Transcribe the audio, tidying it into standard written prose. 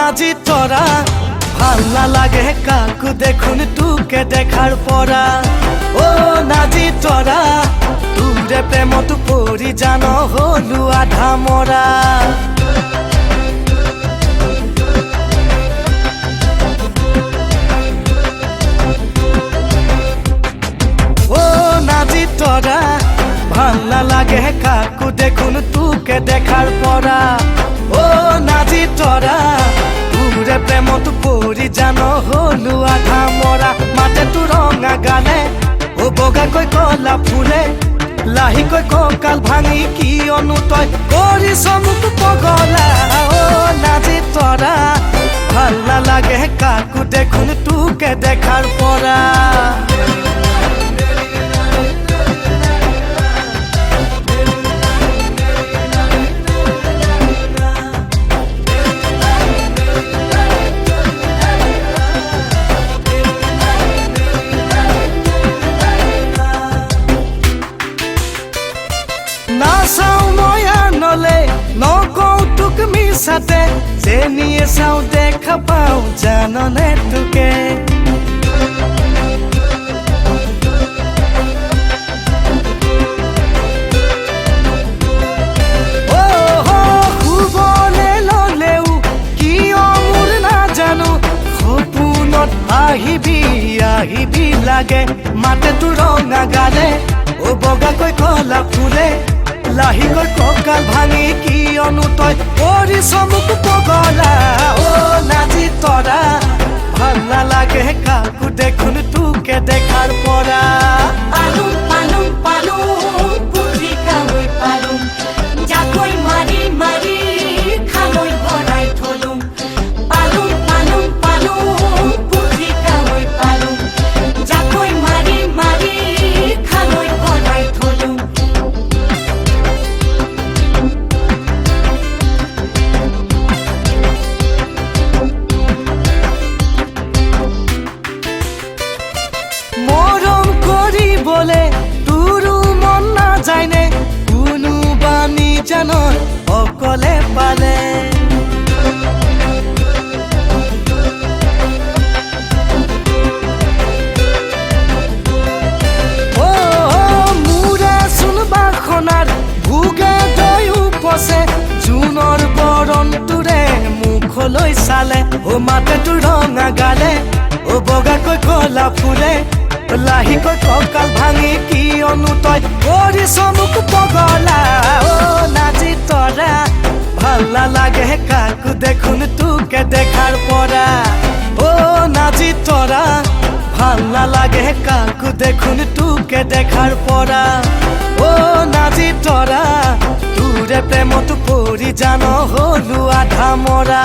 নাজি তোরা ভাল না লাগে কাকু দেখুন তুকে দেখার পরা ও নাজি তোরা তুরে প্রেমত পরি জানো হলু আধা মরা ও নাজি তোরা ভাল না লাগে কাকু দেখুন তুকে দেখার পরা ও নাজি তোরা তুরে প্রেমত পরি জানো হলু আধা মরা মাঠে তু রঙা গালে ও বগা কই কলা ফুলে লাহি কই ককাল ভাঙি কি অনুতয় করি সমুখ পগলা ও নাজি তোরা ভাল না লাগে কাকু দেখুন তুকে দেখার পরা নাসাও নয়া নলে নকৌতুক মিশাতে যে নিয়ে চাও দেখা পাও জাননে তোকে ও খুবলে ললেও কি অমূর না জানো সপোনত আহিবি আহিবি লাগে মাতে তো রঙা গালে ও বগা কই কলা ফুলে লাহি কই ককাল ভাঙি কি অনুতয় করি সমুখ পগলা ও নাজি তোরা ভাল না লাগে কাকু দেখুন তুকে দেখার পরা পালুম পালুম পালুম পুত্রি কামই পালুম যাকই মারি মারি খামই ভরাই থলুম পালুম পালুম পালুম পুত্রি কামই পালুম যাকই মারি মারি খামই ভরাই থলুম মরম করি বলে তুরু মন না যায়নে কোনো বাণী যেন অকলে পালে ও মুরে শুনবা খনার ভুগে দৈ উপসে জুনৰ বৰণ তোৰে মুখলৈ চালে ও মাতে তোৰ ৰঙা গালে ও বগা কৈ কলা ফুলে লাহি কৈ ককাল ভাঙি কি অনুতয় কৰি সমুখ পগলা ও নাজি তোরা ভাল না লাগে কাকু দেখুন তুকে দেখার পরা ও নাজি তোরা ভাল না লাগে কাকু দেখুন তুকে দেখার পরা ও নাজি তোরা তুরে প্রেমত পরি জানো হলু আধা মরা।